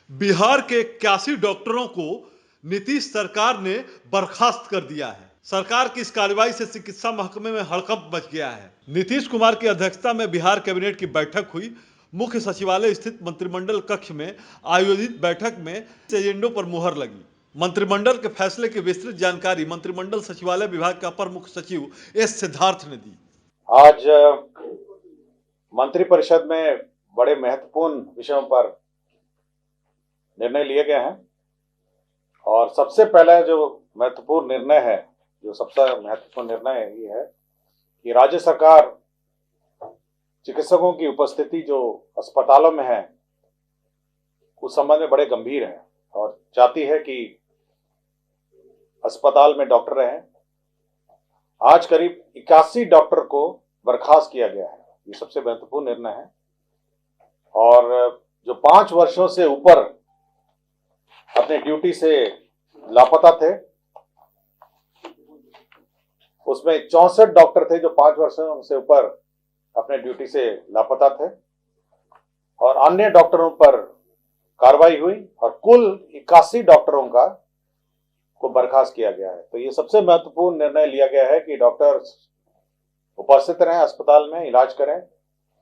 बिहार के 81 डॉक्टरों को नीतीश सरकार ने बर्खास्त कर दिया है। सरकार की इस कार्रवाई से चिकित्सा महकमे में हड़कंप मच गया है। नीतीश कुमार की अध्यक्षता में बिहार कैबिनेट की बैठक हुई। मुख्य सचिवालय स्थित मंत्रिमंडल कक्ष में आयोजित बैठक में एजेंडों पर मुहर लगी। मंत्रिमंडल के फैसले की विस्तृत जानकारी मंत्रिमंडल सचिवालय विभाग के अपर मुख्य सचिव एस सिद्धार्थ ने दी। आज मंत्रिपरिषद में बड़े महत्वपूर्ण विषयों पर निर्णय लिए गए हैं और सबसे पहला जो महत्वपूर्ण निर्णय है, जो सबसे महत्वपूर्ण निर्णय ये है कि राज्य सरकार चिकित्सकों की उपस्थिति जो अस्पतालों में है उस संबंध में बड़े गंभीर है और चाहती है कि अस्पताल में डॉक्टर रहें। आज करीब 81 डॉक्टर को बर्खास्त किया गया है। ये सबसे महत्वपूर्ण निर्णय है और जो 5 वर्षों से ऊपर अपने ड्यूटी से लापता थे उसमें 64 डॉक्टर थे जो 5 वर्षों से ऊपर अपने ड्यूटी से लापता थे और अन्य डॉक्टरों पर कार्रवाई हुई और कुल 81 डॉक्टरों को बर्खास्त किया गया है। तो ये सबसे महत्वपूर्ण निर्णय लिया गया है कि डॉक्टर उपस्थित रहें अस्पताल में, इलाज करें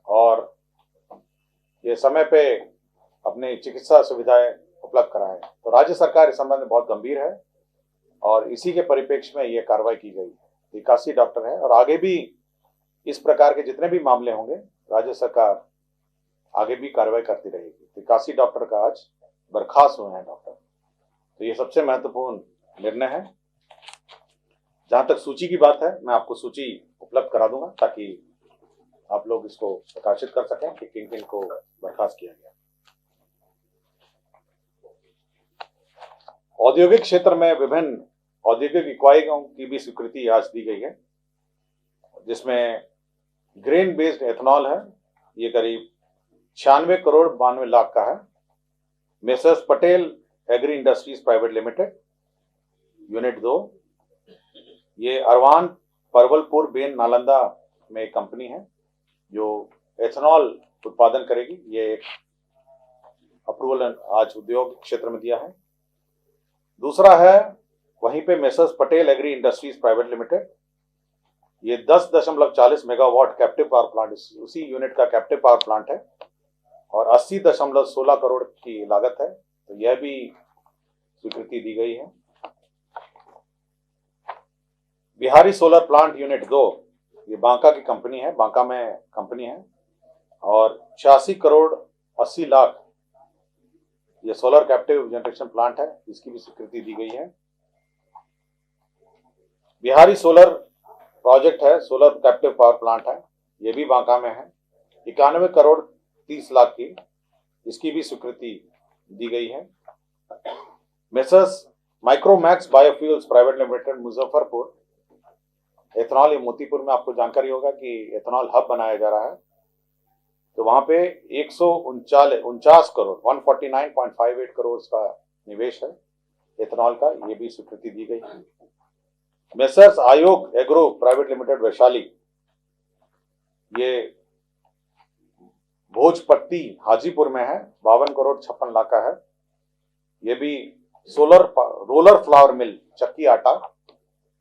और ये समय पे अपनी चिकित्सा सुविधाएं उपलब्ध कराएं। तो राज्य सरकार इस संबंध में बहुत गंभीर है और इसी के परिप्रेक्ष्य में ये कार्रवाई की गई है। 81 डॉक्टर हैं और आगे भी इस प्रकार के जितने भी मामले होंगे राज्य सरकार आगे भी कार्रवाई करती रहेगी। 81 डॉक्टर का आज बर्खास्त हुए हैं डॉक्टर। तो ये सबसे महत्वपूर्ण निर्णय है। जहां तक सूची की बात है, मैं आपको सूची उपलब्ध करा दूंगा ताकि आप लोग इसको प्रकाशित कर सकें कि किन किन को बर्खास्त किया गया। औद्योगिक क्षेत्र में विभिन्न औद्योगिक इकाइयों की भी स्वीकृति आज दी गई है, जिसमें ग्रेन बेस्ड एथेनॉल है, ये करीब 96 करोड़ 92 लाख का है। Messrs Patel agri industries private limited unit 2, ये अरवान परवलपुर बेन नालंदा में एक कंपनी है जो एथेनॉल उत्पादन करेगी। ये एक अप्रूवल आज उद्योग क्षेत्र में दिया है। दूसरा है वहीं पे messrs Patel agri industries private limited, ये 10.40 मेगावाट कैप्टिव पावर प्लांट, उसी यूनिट का कैप्टिव पावर प्लांट है और 80.16 करोड़ की लागत है। तो यह भी स्वीकृति दी गई है। बिहारी सोलर प्लांट यूनिट 2, ये बांका की कंपनी है, बांका में कंपनी है और 86 करोड़ 80 लाख ये सोलर कैप्टिव जनरेशन प्लांट है, इसकी भी स्वीकृति दी गई है। बिहारी सोलर प्रोजेक्ट है, सोलर कैप्टिव पावर प्लांट है, ये भी बांका में है, 91 करोड़ 30 लाख की, इसकी भी स्वीकृति दी गई है। Messrs Micromax biofuels private limited Muzaffarpur, ethanol, ये मोतीपुर में आपको जानकारी होगा कि एथेनॉल हब बनाया जा रहा है। तो वहां पे 149 करोड़ 149.58 करोड़ का निवेश है एथेनॉल का, ये भी स्वीकृति दी गई है। मेसर्स आयोग एग्रो प्राइवेट लिमिटेड वैशाली, ये भोजपट्टी हाजीपुर में है, 52 करोड़ 56 लाख का है। ये भी रोलर फ्लावर मिल, चक्की आटा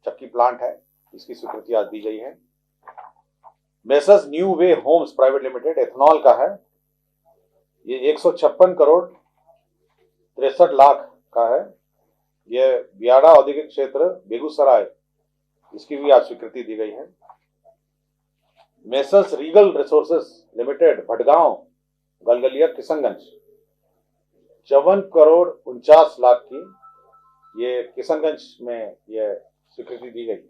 चक्की प्लांट है, इसकी स्वीकृति आज दी गई है। Messrs new way homes private limited ethanol का है, ये 156 करोड़ 63 लाख का है। ये बियाड़ा औद्योगिक क्षेत्र बेगूसराय, इसकी भी आज स्वीकृति दी गई है। Messrs Regal resources limited Bhatgaon Galgalia Kishanganj, 54 crore 49 lakh की, ये किशनगंज में ये स्वीकृति दी गई।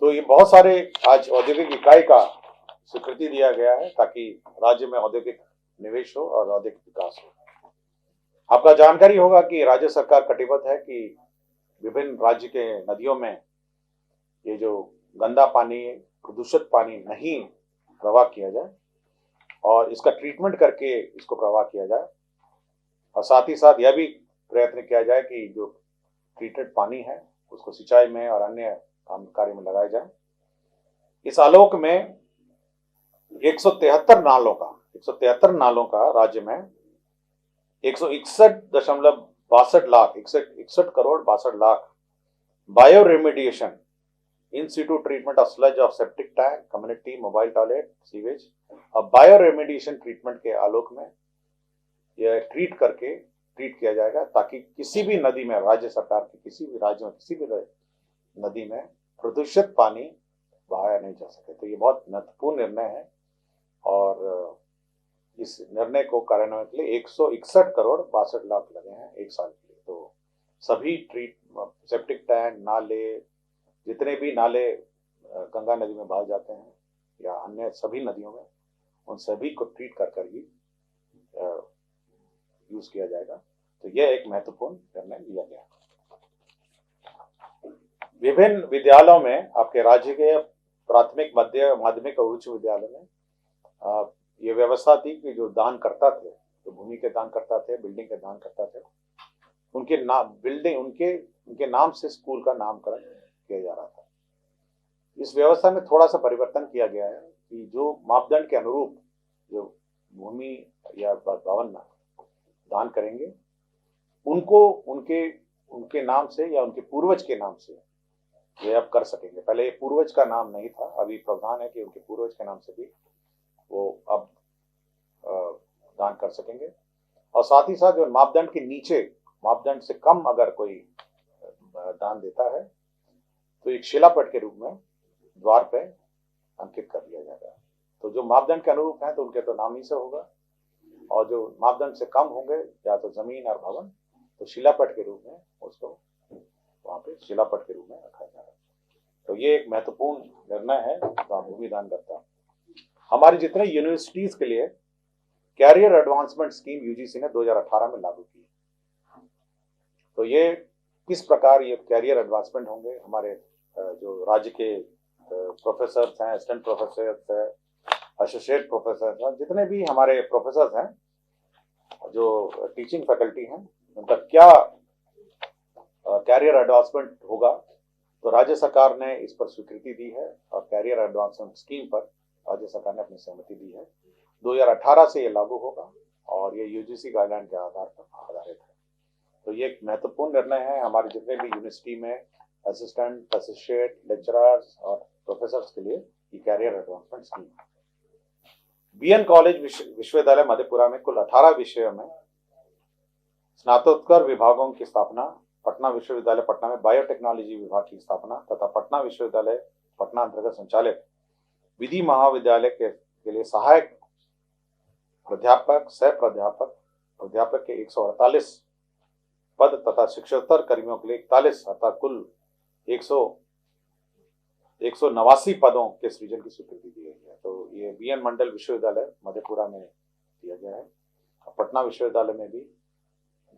तो ये बहुत सारे आज औद्योगिक इकाई का स्वीकृति दिया गया है ताकि राज्य में औद्योगिक निवेश हो और औद्योगिक विकास हो। आपका जानकारी होगा कि राज्य सरकार कटिबद्ध है कि विभिन्न राज्य के नदियों में ये जो गंदा पानी, प्रदूषित पानी नहीं प्रवाह किया जाए और इसका ट्रीटमेंट करके इसको प्रवाह किया जाए और साथ ही साथ यह भी प्रयत्न किया जाए कि जो ट्रीटेड पानी है उसको सिंचाई में और अन्य काम कार्य में लगाया जाए। इस आलोक में 173 नालों का राज्य में 161.62 lakh 61 crore 62 lakh bio remediation in Situ treatment of sludge of septic tank, community mobile toilet, sewage. अब बायो रेमेडिएशन ट्रीटमेंट के आलोक में यह ट्रीट किया जाएगा ताकि किसी भी नदी में, राज्य सरकार के किसी भी राज्य में किसी भी नदी में प्रदूषित पानी बहाया नहीं जा सके। तो ये बहुत महत्वपूर्ण निर्णय है और इस निर्णय को कार्यान्वयन के लिए 161 करोड़ 62 लाख लगे हैं एक साल के लिए। तो सभी सेप्टिक टैंक, नाले, जितने भी नाले गंगा नदी में बहाए जाते हैं या अन्य सभी नदियों में, उन सभी को ट्रीट कर ही यूज किया जाएगा। तो यह एक महत्वपूर्ण निर्णय लिया गया। विभिन्न विद्यालयों में, आपके राज्य के प्राथमिक, मध्य, माध्यमिक और उच्च विद्यालय में ये व्यवस्था थी कि जो दान करता थे, जो भूमि के दान करता थे, बिल्डिंग के दान करता थे, उनके नाम से स्कूल का नामकरण किया जा रहा था। इस व्यवस्था में थोड़ा सा परिवर्तन किया गया है कि जो मापदंड के अनुरूप जो भूमि या भवन दान करेंगे, उनको उनके नाम से या उनके पूर्वज के नाम से वे अब कर सकेंगे। पहले पूर्वज का नाम नहीं था, अभी प्रावधान है कि उनके पूर्वज के नाम से भी वो अब दान कर सकेंगे। और साथ ही साथ जो मापदंड के नीचे, मापदंड से कम अगर कोई दान देता है तो एक शिलापट के रूप में द्वार पे अंकित कर दिया जाएगा। तो जो मापदंड के अनुरूप हैं तो उनके तो नाम ही से होगा, और जो मापदंड से कम होंगे या तो जमीन और भवन, तो शिलापट के रूप में उसको वहां पे शिलापट के रूप में रखा जाएगा। तो ये एक महत्वपूर्ण निर्णय है भूमि दान करता। हमारी जितने यूनिवर्सिटीज के लिए कैरियर एडवांसमेंट स्कीम यूजीसी ने 2018 में लागू की। तो ये किस प्रकार ये कैरियर एडवांसमेंट होंगे, हमारे जो राज्य के प्रोफेसर हैं, असिस्टेंट प्रोफेसर हैं, एसोसिएट प्रोफेसर हैं, जितने भी हमारे प्रोफेसर हैं, जो टीचिंग फैकल्टी हैं, उनका क्या कैरियर एडवांसमेंट होगा। तो राज्य सरकार ने इस पर स्वीकृति दी है और कैरियर एडवांसमेंट स्कीम पर राज्य सरकार ने अपनी सहमति दी है। 2018 से ये लागू होगा और ये यूजीसी गाइडलाइन के आधार पर आधारित है। तो ये एक महत्वपूर्ण निर्णय है हमारे जितने भी यूनिवर्सिटी में असिस्टेंट, एसोसिएट, लेक्चरर्स और प्रोफेसर्स के लिए ये कैरियर एडवांसमेंट स्कीम है। बीएन कॉलेज विश्वविद्यालय मधेपुरा में कुल 18 विषयों में स्नातकोत्तर विभागों की स्थापना, पटना विश्वविद्यालय पटना में बायोटेक्नोलॉजी विभाग की स्थापना तथा पटना विश्वविद्यालय पटना अंतर्गत संचालित विधि महाविद्यालय के लिए सहायक प्राध्यापक, सह प्राध्यापक के 148 पद तथा शिक्षकोत्तर कर्मियों के लिए 41 अर्थात कुल 189 पदों के सृजन की स्वीकृति दी गई है। तो ये बीएन मंडल विश्वविद्यालय मधेपुरा में दिया गया है, पटना विश्वविद्यालय में भी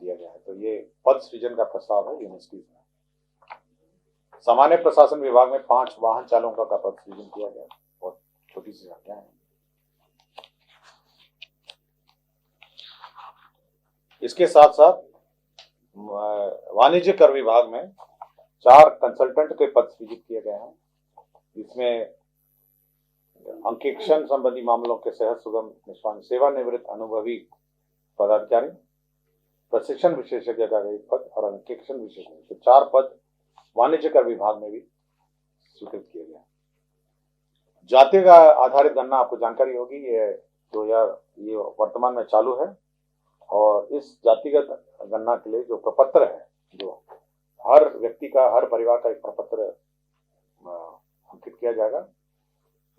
दिया गया है। तो ये पद सृजन का प्रस्ताव है यूनिवर्सिटी में। सामान्य प्रशासन विभाग में 5 वाहन चालकों का पद सृजन किया गया, बहुत छोटी सी संख्या है। इसके साथ साथ वाणिज्य कर विभाग में 4 कंसल्टेंट के पद सृजित किए गए हैं, जिसमें अंकेक्षण संबंधी मामलों के सहज सुगम निष्पादन, सेवानिवृत्त अनुभवी पदाधिकारी, प्रशिक्षण विशेषज्ञ का एक पद और अंकेक्षण विशेषज्ञ, तो 4 पद वाणिज्य कर विभाग में भी स्वीकृत किए गए। जाति का आधारित गणना आपको जानकारी होगी, ये वर्तमान में चालू है और इस जातिगत गणना के लिए जो प्रपत्र है, जो हर व्यक्ति का, हर परिवार का एक प्रपत्र अंकित किया जाएगा,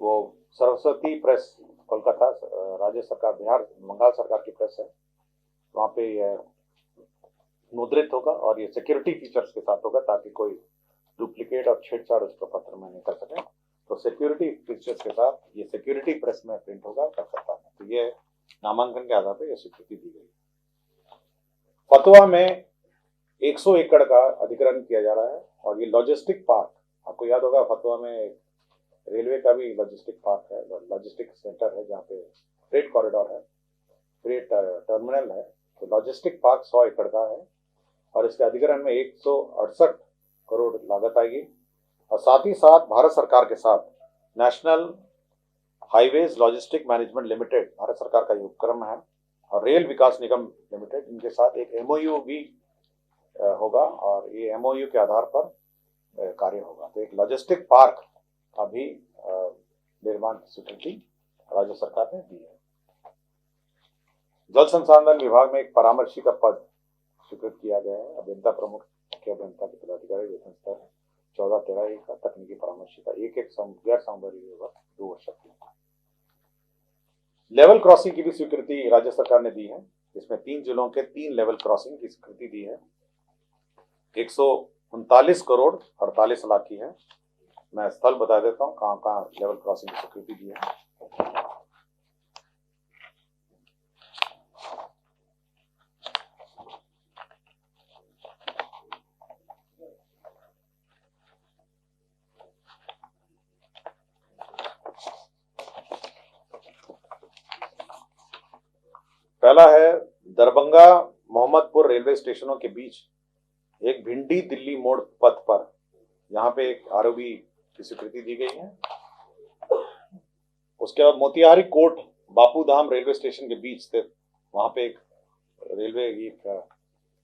वो सरस्वती प्रेस कोलकाता, राज्य सरकार, बिहार, बंगाल सरकार की प्रेस है, वहाँ पे यह मुद्रित होगा और ये सिक्योरिटी फीचर्स के साथ होगा ताकि कोई डुप्लीकेट और छेड़छाड़ उस प्रपत्र में नहीं कर सके। तो सिक्योरिटी फीचर्स के साथ ये सिक्योरिटी प्रेस में प्रिंट होगा कलकत्ता में। तो ये नामांकन के आधार पर यह स्वीकृति दी गई। फतुहा में 100 एकड़ का अधिग्रहण किया जा रहा है और ये लॉजिस्टिक पार्क, आपको याद होगा फतुहा में रेलवे का भी लॉजिस्टिक पार्क है, लॉजिस्टिक सेंटर है, जहाँ पे फ्रेट कॉरिडोर है, फ्रेट टर्मिनल है। तो लॉजिस्टिक पार्क 100 एकड़ का है और इसके अधिग्रहण में 168 करोड़ लागत आएगी। और साथ ही साथ भारत सरकार के साथ national highways logistic management limited, Bharat सरकार का ये उपक्रम है, और रेल विकास निगम लिमिटेड, इनके साथ एक एमओयू भी होगा और ये एमओयू के आधार पर कार्य होगा। तो एक लॉजिस्टिक पार्क का भी निर्माण की स्वीकृति राज्य सरकार ने दी है। जल संसाधन विभाग में एक परामर्शी का पद स्वीकृत किया गया है। अभियंता प्रमुख, मुख्य अभियंता के पदाधिकारी, वेतन स्तर 14-13 का, तकनीकी परामर्शी का एक गैर सांवर्गीय होगा 2 वर्ष तक। लेवल क्रॉसिंग की भी स्वीकृति राज्य सरकार ने दी है। इसमें 3 जिलों के 3 लेवल क्रॉसिंग की स्वीकृति दी है। 139 करोड़ 48 लाख की है। मैं स्थल बता देता हूं कहां कहां लेवल क्रॉसिंग की स्वीकृति दी है। पहला है दरभंगा मोहम्मदपुर रेलवे स्टेशनों के बीच एक भिंडी दिल्ली मोड़ पथ पर, यहाँ पे एक आरओबी की स्वीकृति दी गई है। उसके बाद Motihari coat Bapu Dham railway station के बीच स्थित वहां पे एक रेलवे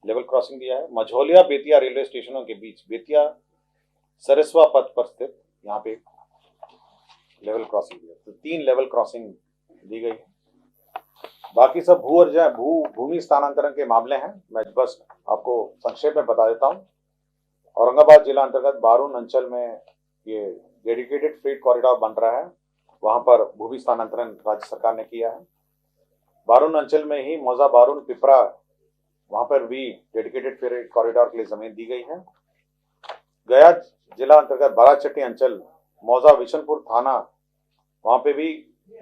लेवल क्रॉसिंग दिया है। मझौलिया बेतिया रेलवे स्टेशनों के बीच बेतिया सरसवा पथ पर स्थित यहाँ पे एक लेवल क्रॉसिंग दिया। तो 3 लेवल क्रॉसिंग दी गई है। बाकी सब भूमि स्थानांतरण के मामले हैं। मैं बस आपको संक्षेप में बता देता हूं। औरंगाबाद जिला अंतर्गत बारून अंचल में ये डेडिकेटेड फ्रेट कॉरिडोर बन रहा है, वहां पर भूमि स्थानांतरण राज्य सरकार ने किया है। बारून अंचल में ही मौजा बारून पिपरा, वहां पर भी डेडिकेटेड फ्रेट कॉरिडोर के लिए जमीन दी गई है। गया जिला अंतर्गत बाराचट्टी अंचल मौजा विशनपुर थाना, वहां पे भी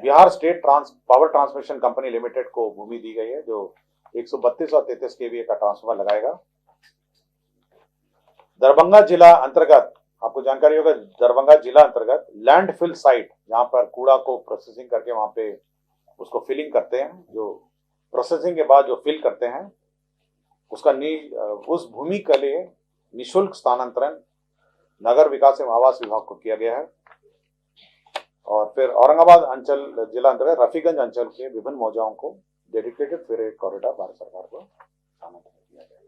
Bihar state power transmission company limited को भूमि दी गई है, जो 132 और 33 केवीए का ट्रांसफार्मर लगाएगा। दरभंगा जिला अंतर्गत आपको जानकारी होगा, दरभंगा जिला अंतर्गत लैंडफिल साइट, जहां पर कूड़ा को प्रोसेसिंग करके वहां पे उसको फिलिंग करते हैं, जो प्रोसेसिंग के बाद जो फिल करते हैं उसका उस भूमि के लिए निःशुल्क स्थानांतरण नगर विकास एवं आवास विभाग को किया गया है। और फिर औरंगाबाद अंचल जिला अंतर्गत रफीगंज अंचल के विभिन्न मौजाओं को डेडिकेटेड फ्रेट कॉरिडोर भारत सरकार को स्थानांतरित किया गया है।